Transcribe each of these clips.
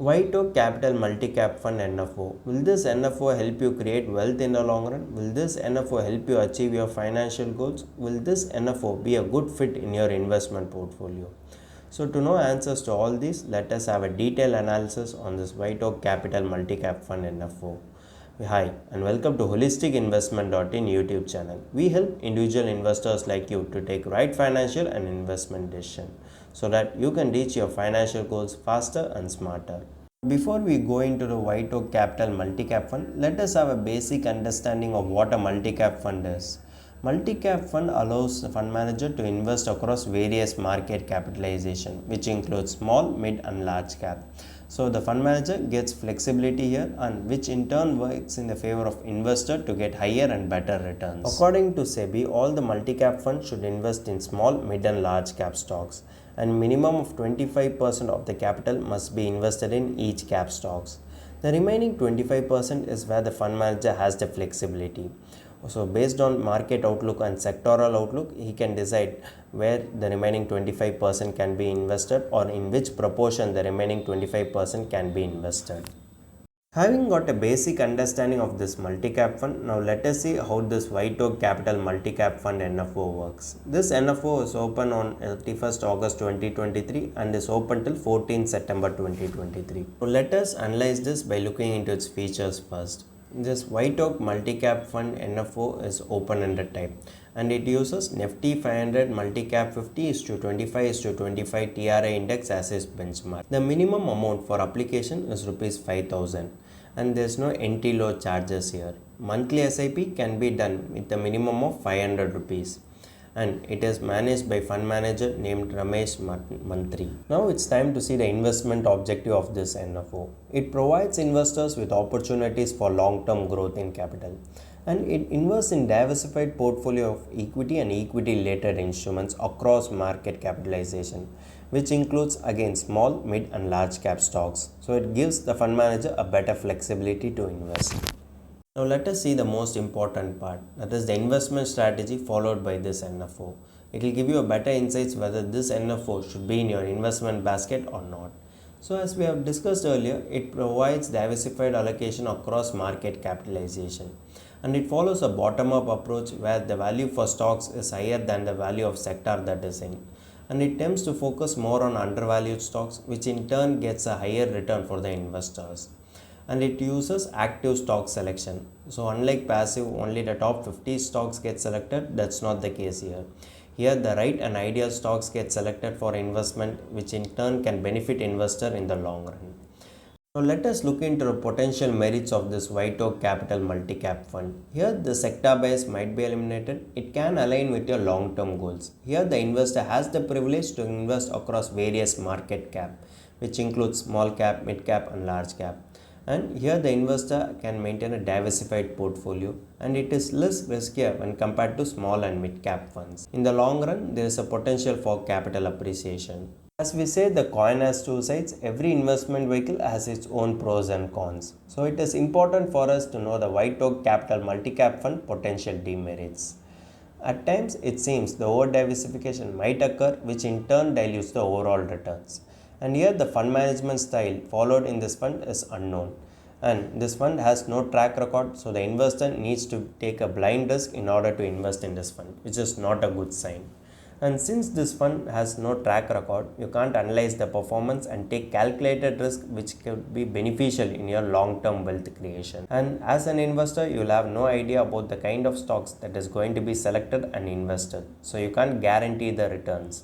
Whiteoak Capital Multi-Cap Fund NFO. Will this NFO help you create wealth in the long run? Will this NFO help you achieve your financial goals? Will this NFO be a good fit in your investment portfolio? So to know answers to all these, let us have a detailed analysis on this Whiteoak Capital Multi-Cap Fund NFO. Hi and welcome to holisticinvestment.in YouTube channel. We help individual investors like you to take right financial and investment decision so that you can reach your financial goals faster and smarter. Before we go into the Whiteoak Capital Multi-Cap Fund, let us have a basic understanding of what a multi-cap fund is. Multi-cap fund allows the fund manager to invest across various market capitalization, which includes small, mid and large cap. So the fund manager gets flexibility here, and which in turn works in the favor of investor to get higher and better returns. According to SEBI, all the multi-cap funds should invest in small, mid and large cap stocks, and minimum of 25% of the capital must be invested in each cap stocks. The remaining 25% is where the fund manager has the flexibility. So based on market outlook and sectoral outlook, he can decide where the remaining 25% can be invested or in which proportion the remaining 25% can be invested. Having got a basic understanding of this multi-cap fund, now let us see how this Whiteoak Capital Multi-Cap Fund NFO works. This NFO is open on 31st August 2023 and is open till 14th September 2023. So let us analyze this by looking into its features first. This Whiteoak Multi-Cap Fund NFO is open-ended type and it uses Nifty 500 Multi-Cap 50:25:25 TRA index as its benchmark. The minimum amount for application is Rs 5,000 and there is no entry load charges here. Monthly SIP can be done with a minimum of 500 rupees. And it is managed by fund manager named Ramesh Mantri. Now it's time to see the investment objective of this NFO. It provides investors with opportunities for long-term growth in capital, and it invests in diversified portfolio of equity and equity-related instruments across market capitalization, which includes again small, mid and large cap stocks. So it gives the fund manager a better flexibility to invest. Now let us see the most important part, that is the investment strategy followed by this NFO. It will give you a better insights whether this NFO should be in your investment basket or not. So as we have discussed earlier, it provides diversified allocation across market capitalization, and it follows a bottom-up approach where the value for stocks is higher than the value of sector that is in, and it tends to focus more on undervalued stocks, which in turn gets a higher return for the investors. And it uses active stock selection. So unlike passive, only the top 50 stocks get selected, that's not the case here. Here the right and ideal stocks get selected for investment, which in turn can benefit investor in the long run. So let us look into the potential merits of this Whiteoak Capital Multi-Cap Fund. Here the sector bias might be eliminated. It can align with your long-term goals. Here the investor has the privilege to invest across various market cap, which includes small cap, mid cap and large cap. And here the investor can maintain a diversified portfolio, and it is less riskier when compared to small and mid cap funds. In the long run, there is a potential for capital appreciation. As we say, the coin has two sides. Every investment vehicle has its own pros and cons. So it is important for us to know the Whiteoak Capital Multi-Cap Fund potential demerits. At times, it seems the over diversification might occur, which in turn dilutes the overall returns. And here the fund management style followed in this fund is unknown, and this fund has no track record, so the investor needs to take a blind risk in order to invest in this fund, which is not a good sign. And since this fund has no track record, you can't analyze the performance and take calculated risk, which could be beneficial in your long-term wealth creation. And as an investor, you will have no idea about the kind of stocks that is going to be selected and invested, so you can't guarantee the returns.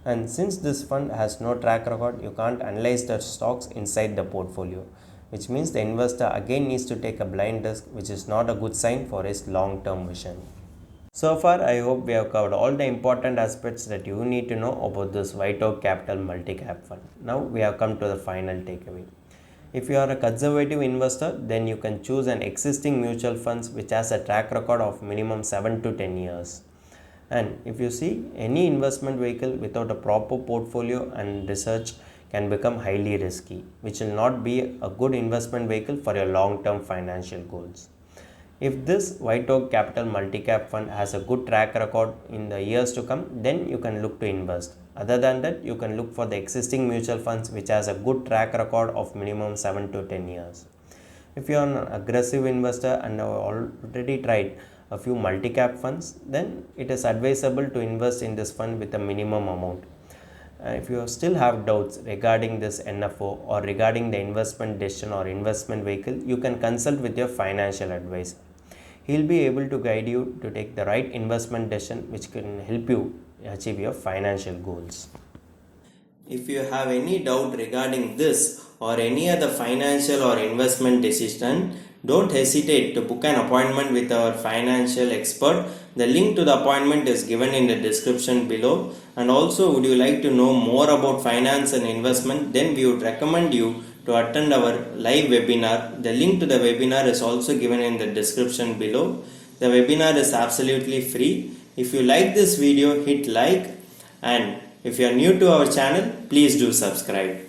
And since this fund has no track record, you can't analyze the stocks inside the portfolio, which means the investor again needs to take a blind risk, which is not a good sign for his long-term vision. So far, I hope we have covered all the important aspects that you need to know about this Whiteoak Capital Multi-Cap Fund. Now we have come to the final takeaway. If you are a conservative investor, then you can choose an existing mutual funds which has a track record of minimum 7 to 10 years. And if you see, any investment vehicle without a proper portfolio and research can become highly risky, which will not be a good investment vehicle for your long-term financial goals. If this Whiteoak Capital Multi-Cap Fund has a good track record in the years to come, then you can look to invest. Other than that, you can look for the existing mutual funds which has a good track record of minimum 7 to 10 years. If you are an aggressive investor and have already tried a few multi-cap funds, then it is advisable to invest in this fund with a minimum amount. If you still have doubts regarding this NFO or regarding the investment decision or investment vehicle, you can consult with your financial advisor. He will be able to guide you to take the right investment decision which can help you achieve your financial goals. If you have any doubt regarding this or any other financial or investment decision, don't hesitate to book an appointment with our financial expert. The link to the appointment is given in the description below. And also, would you like to know more about finance and investment? Then we would recommend you to attend our live webinar. The link to the webinar is also given in the description below. The webinar is absolutely free. If you like this video, hit like, and if you are new to our channel, please do subscribe.